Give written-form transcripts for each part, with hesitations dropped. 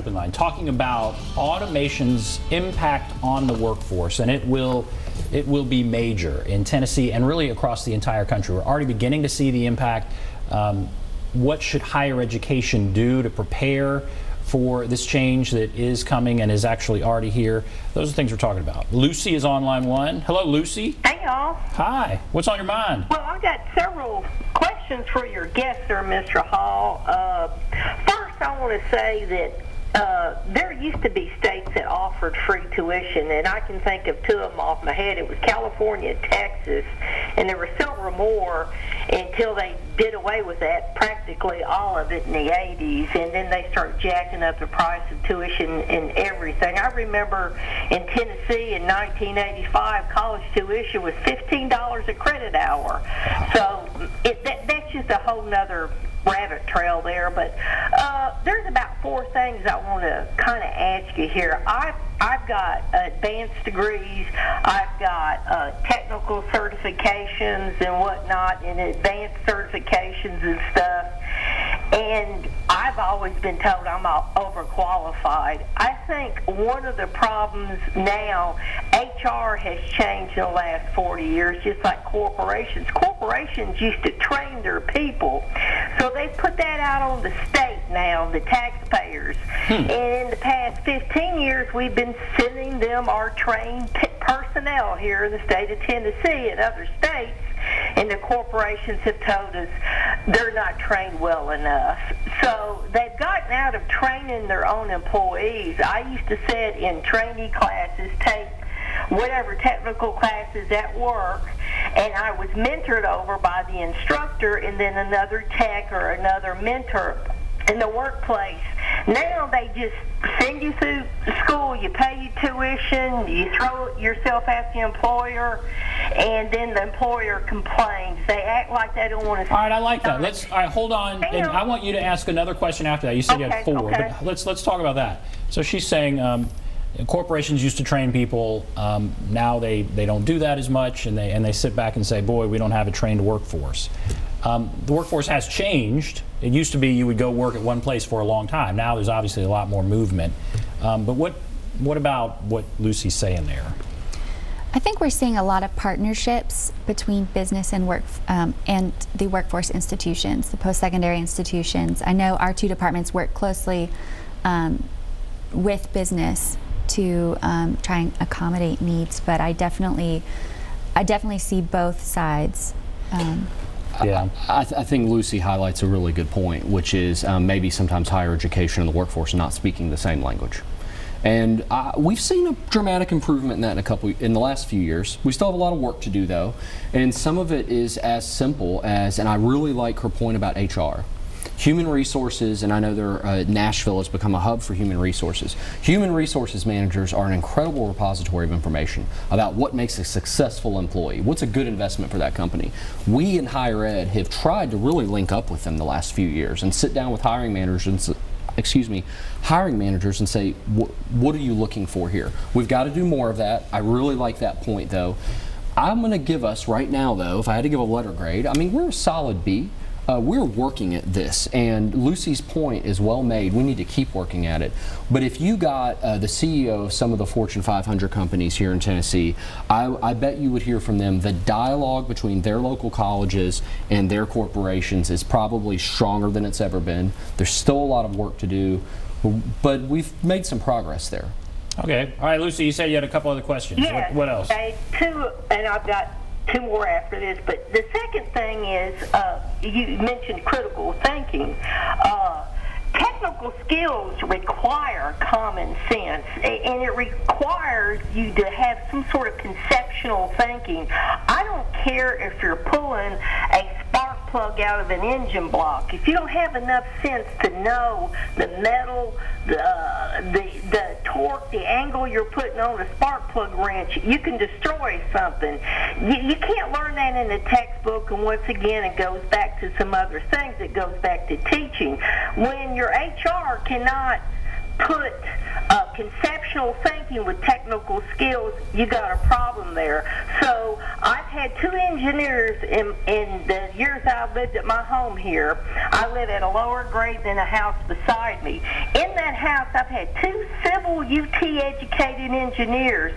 open line, talking about automation's impact on the workforce, and it will be major in Tennessee and really across the entire country. We're already beginning to see the impact. What should higher education do to prepare for this change that is coming and is actually already here? Those are things we're talking about. Lucy is on line one. Hello, Lucy. Hey, y'all. Hi. What's on your mind? Well, I've got several questions for your guest there, Mr. Hall. First, I want to say that there used to be states that offered free tuition, and I can think of two of them off my head. It was California and Texas, and there were several more until they did away with that, practically all of it in the 80s, and then they started jacking up the price of tuition and everything. I remember in Tennessee in 1985, college tuition was $15 a credit hour. So that's just a whole nother rabbit trail there, but there's about four things I want to kind of ask you here. I've got advanced degrees, I've got technical certifications and whatnot, and advanced certifications and stuff, and I've always been told I'm overqualified. I think one of the problems now, HR has changed in the last 40 years, just like corporations. Corporations used to train their people, so they put that out on the state now, the taxpayers. And in the past 15 years, we've been sending them our trained personnel here in the state of Tennessee and other states, and the corporations have told us they're not trained well enough. So they've gotten out of training their own employees. I used to sit in trainee classes, take whatever technical classes at work, and I was mentored over by the instructor and then another tech or another mentor in the workplace. Now they just send you through school, you pay your tuition, you throw yourself at the employer, and then the employer complains. They act like they don't want to. All right, I like that. All right, hold on. And I want you to ask another question after that. You said you had four, but let's talk about that. So she's saying corporations used to train people. Now they don't do that as much, and they sit back and say, boy, we don't have a trained workforce. The workforce has changed. It used to be you would go work at one place for a long time. Now there's obviously a lot more movement. But what about what Lucy's saying there? I think we're seeing a lot of partnerships between business and the workforce institutions, the post-secondary institutions. I know our two departments work closely with business to try and accommodate needs, but I definitely see both sides. Yeah, I think Lucy highlights a really good point, which is maybe sometimes higher education and the workforce not speaking the same language. And we've seen a dramatic improvement in that in the last few years. We still have a lot of work to do, though, and some of it is as simple as, and I really like her point about HR. Human resources, and I know Nashville has become a hub for human resources. Human resources managers are an incredible repository of information about what makes a successful employee, what's a good investment for that company. We in higher ed have tried to really link up with them the last few years and sit down with hiring managers and say, what are you looking for here? We've got to do more of that. I really like that point, though. I'm going to give us right now, though, if I had to give a letter grade, I mean, we're a solid B. We're working at this, and Lucy's point is well made. We need to keep working at it. But if you got the CEO of some of the Fortune 500 companies here in Tennessee, I bet you would hear from them the dialogue between their local colleges and their corporations is probably stronger than it's ever been. There's still a lot of work to do, but we've made some progress there. Okay. All right, Lucy, you said you had a couple other questions. Yes, what else? Two, and I've got two more after this, but the second thing is you mentioned critical thinking. Technical skills require common sense, and it requires you to have some sort of conceptual thinking. I don't care if you're pulling a spark plug out of an engine block. If you don't have enough sense to know the metal, the torque, the angle you're putting on a spark plug wrench, you can destroy something. You can't learn that in a textbook, and once again it goes back to some other things. It goes back to teaching. When your HR cannot put conceptual thinking with technical skills, you got a problem there. So I've had 2 engineers in the years I've lived at my home here. I live at a lower grade than a house beside me. In that house, I've had 2 civil UT educated engineers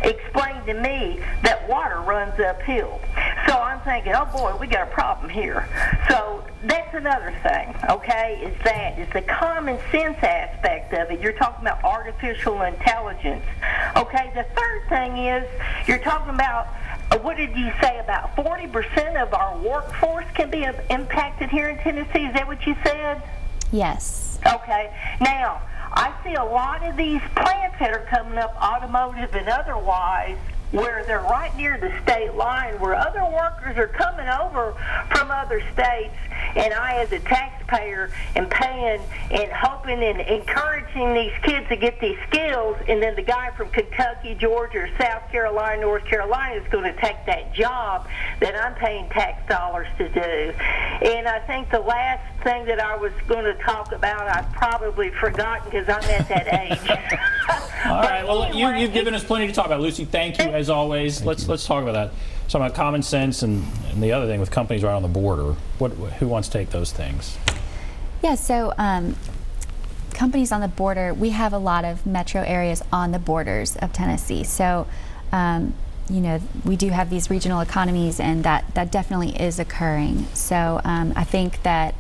explain to me that water runs uphill. So I'm thinking, oh boy, we got a problem here. So that's another thing, okay, is the common sense aspect of it. You're talking about artificial intelligence. Okay, the third thing is you're talking about, what did you say, about 40% of our workforce can be impacted here in Tennessee? Is that what you said? Yes. Okay, now, I see a lot of these plants that are coming up, automotive and otherwise, where they're right near the state line, where other workers are coming over from other states, and I, as a taxpayer, am paying and hoping and encouraging these kids to get these skills, and then the guy from Kentucky, Georgia, or South Carolina, North Carolina is going to take that job that I'm paying tax dollars to do. And I think the last thing that I was going to talk about, I've probably forgotten because I'm at that age. All right. Well, anyway, you've given us plenty to talk about, Lucy. Thank you, as always. Let's talk about that. Talking about common sense and the other thing with companies right on the border. Who wants to take those things? Yeah. So companies on the border. We have a lot of metro areas on the borders of Tennessee. So you know, we do have these regional economies, and that definitely is occurring. So I think that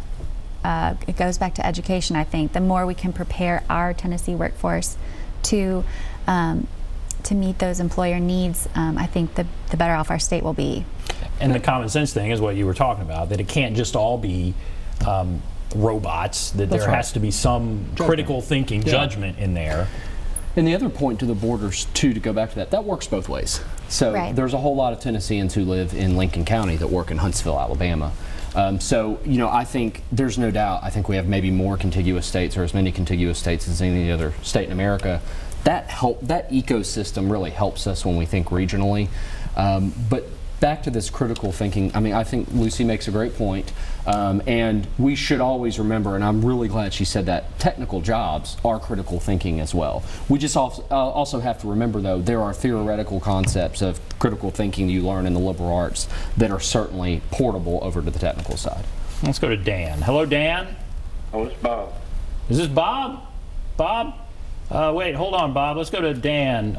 it goes back to education. I think the more we can prepare our Tennessee workforce to meet those employer needs, I think the better off our state will be. And the common sense thing is what you were talking about, that it can't just all be robots, that there has to be some critical thinking, judgment in there. And the other point to the borders, too, to go back to that works both ways. So there's a whole lot of Tennesseans who live in Lincoln County that work in Huntsville, Alabama. So, you know, I think there's no doubt, I think we have maybe more contiguous states, or as many contiguous states as any other state in America. That ecosystem really helps us when we think regionally. But back to this critical thinking, I mean, I think Lucy makes a great point, and we should always remember, and I'm really glad she said that, technical jobs are critical thinking as well. We just also have to remember, though, there are theoretical concepts of critical thinking you learn in the liberal arts that are certainly portable over to the technical side. Let's go to Dan. Hello, Dan. Oh, it's Bob. Is this Bob? Bob? Wait, hold on, Bob. Let's go to Dan.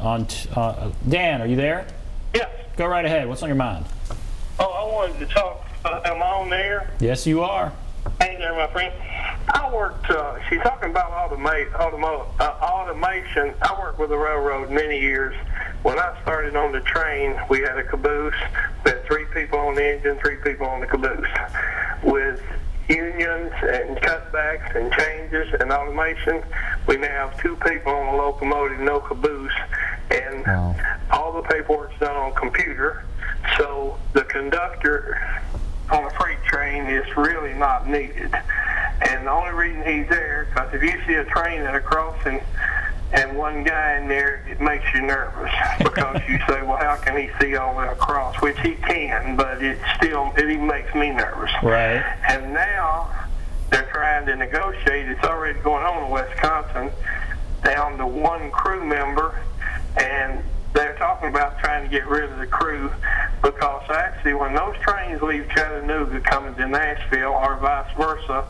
Dan, are you there? Yes. Go right ahead. What's on your mind? Oh, I wanted to talk. Am I on there? Yes, you are. Hey there, my friend. I worked, she's talking about automation. I worked with the railroad many years. When I started on the train, we had a caboose. We had 3 people on the engine, 3 people on the caboose. With unions and cutbacks and changes and automation, we now have 2 people on the locomotive, no caboose, and all the paperwork's done on computer. So the conductor on a freight train is really not needed. And the only reason he's there, because if you see a train at a crossing and one guy in there, it makes you nervous, because you say, well, how can he see all the way across? Which he can, but it even makes me nervous. Right. And now they're trying to negotiate. It's already going on in Wisconsin, down to 1 crew member, and they're talking about trying to get rid of the crew, because actually when those trains leave Chattanooga coming to Nashville, or vice versa,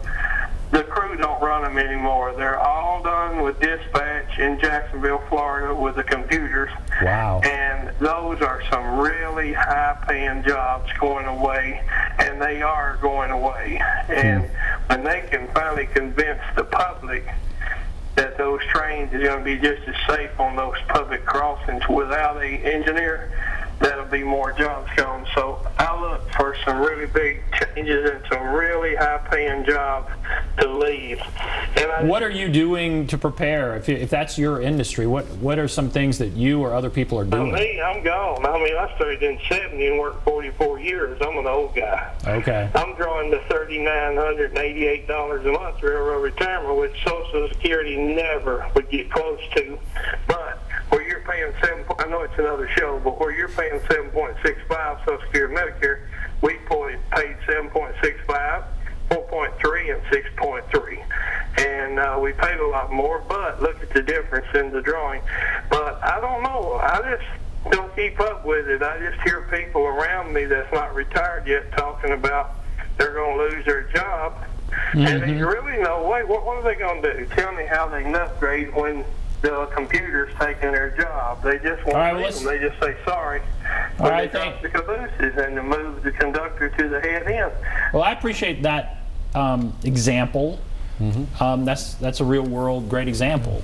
the crew don't run them anymore. They're all done with dispatch in Jacksonville, Florida, with the computers. Wow. And those are some really high-paying jobs going away, and they are going away. And when they can finally convince the public that those trains are going to be just as safe on those public crossings without an engineer, that'll be more jobs coming. So I look for some really big changes and some really high-paying jobs to leave. And what are you doing to prepare? If that's your industry, what are some things that you or other people are doing? Me, I'm gone. I mean, I started in '70 and worked 44 years. I'm an old guy. Okay. I'm drawing the $3,988 a month railroad retirement, which Social Security never would get close to. But where you're paying I know it's another show, but where you're paying 7.65 Social Security Medicare, we paid 7.65, 4.3, and 6.3. and we paid a lot more, but look at the difference in the drawing. But I don't know. I just don't keep up with it. I just hear people around me that's not retired yet talking about they're going to lose their job. And there's really no way. What are they going to do? Tell me how they can upgrade when the computer's taking their job. They just won't leave them. They just say sorry. When they drop the cabooses and they move the conductor to the head end. Well, I appreciate that example. That's a real world great example.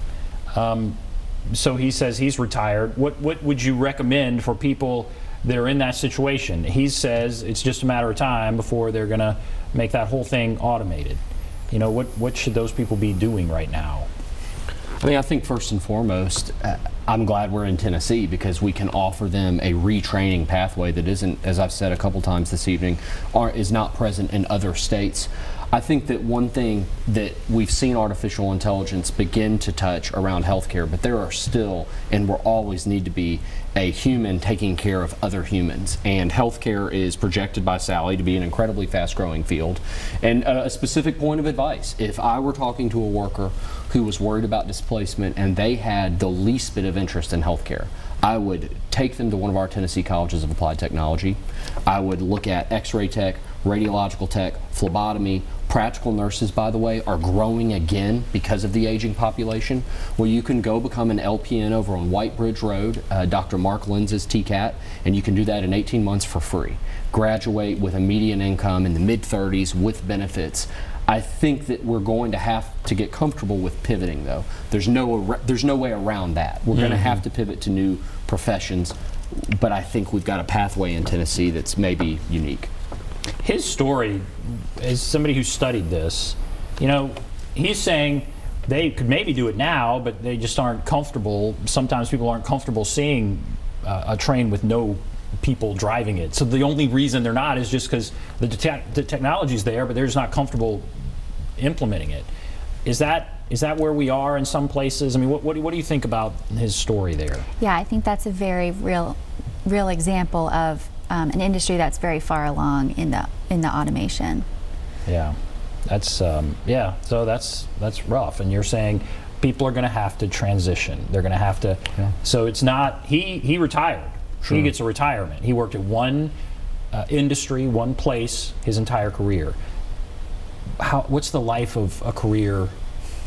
So he says he's retired. What would you recommend for people that are in that situation? He says it's just a matter of time before they're going to make that whole thing automated. You know, what should those people be doing right now? I mean, I think first and foremost, I'm glad we're in Tennessee because we can offer them a retraining pathway that isn't, as I've said a couple times this evening, is not present in other states. I think that one thing that we've seen artificial intelligence begin to touch around healthcare, but there are still, and will always need to be, a human taking care of other humans. And healthcare is projected by Sally to be an incredibly fast-growing field. And a specific point of advice, if I were talking to a worker who was worried about displacement and they had the least bit of interest in healthcare, I would take them to one of our Tennessee colleges of applied technology. I would look at x-ray tech, radiological tech, phlebotomy. Practical nurses, by the way, are growing again because of the aging population. Well, you can go become an LPN over on White Bridge Road, Dr. Mark Lenz's TCAT, and you can do that in 18 months for free. Graduate with a median income in the mid-30s with benefits. I think that we're going to have to get comfortable with pivoting, though. There's no way around that. We're going to have to pivot to new professions, but I think we've got a pathway in Tennessee that's maybe unique. His story, as somebody who studied this, you know, he's saying they could maybe do it now, but they just aren't comfortable. Sometimes people aren't comfortable seeing a train with no people driving it. So the only reason they're not is just because the technology's there, but they're just not comfortable implementing it. Is that where we are in some places? I mean, what do you think about his story there? Yeah, I think that's a very real example of an industry that's very far along in the automation. Yeah, that's yeah. So that's rough. And you're saying people are going to have to transition. They're going to have to. Yeah. So it's not he retired. Sure. He gets a retirement. He worked at one industry, one place, his entire career. What's the life of a career?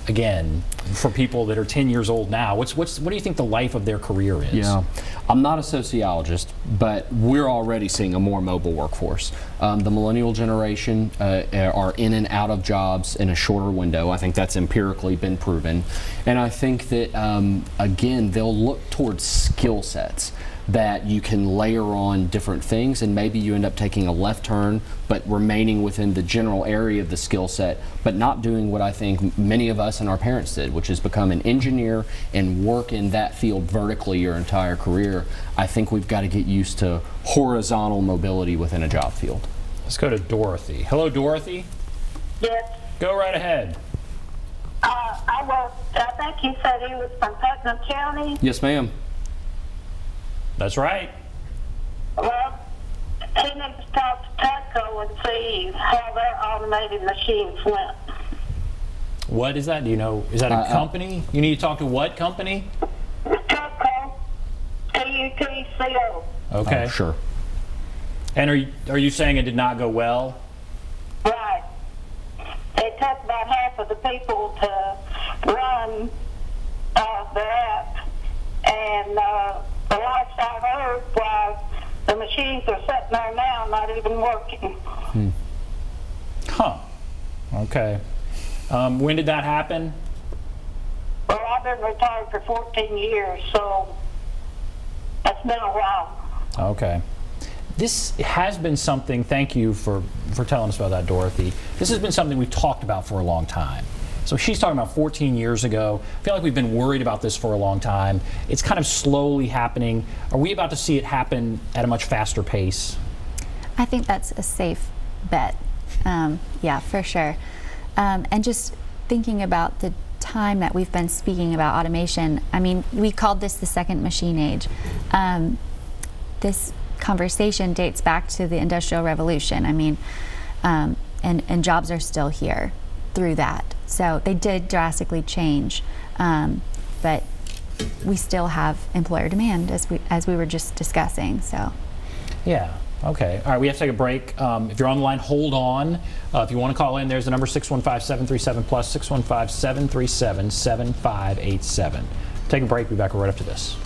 Again, for people that are 10 years old now, what do you think the life of their career is? Yeah, I'm not a sociologist, but we're already seeing a more mobile workforce. The millennial generation are in and out of jobs in a shorter window. I think that's empirically been proven. And I think that, again, they'll look towards skill sets that you can layer on different things, and maybe you end up taking a left turn but remaining within the general area of the skill set, but not doing what I think many of us and our parents did, which is become an engineer and work in that field vertically your entire career. I think we've got to get used to horizontal mobility within a job field. Let's go to Dorothy. Hello, Dorothy. Yes. Go right ahead. I think he said he was from Putnam County. Yes, ma'am. That's right. Well, he needs to talk to Tutco and see how their automated machines went. What is that? Do you know? Is that a company? You need to talk to what company? Tutco. Tutco. Okay. Oh, sure. And are you saying it did not go well? Right. It took about half of the people to run their app, and the last I heard was the machines are sitting there now, not even working. Huh. Okay. When did that happen? Well, I've been retired for 14 years, so that's been a while. Okay. This has been something, thank you for telling us about that, Dorothy. This has been something we've talked about for a long time. So she's talking about 14 years ago. I feel like we've been worried about this for a long time. It's kind of slowly happening. Are we about to see it happen at a much faster pace? I think that's a safe bet. Yeah, for sure. And just thinking about the time that we've been speaking about automation, I mean, we called this the second machine age. This conversation dates back to the Industrial Revolution. I mean, and jobs are still here through that. So they did drastically change, but we still have employer demand, as we were just discussing. So. Yeah. Okay. All right. We have to take a break. If you're on the line, hold on. If you want to call in, there's the number 615-737+, 615-737-7587. Take a break. Be back right after this.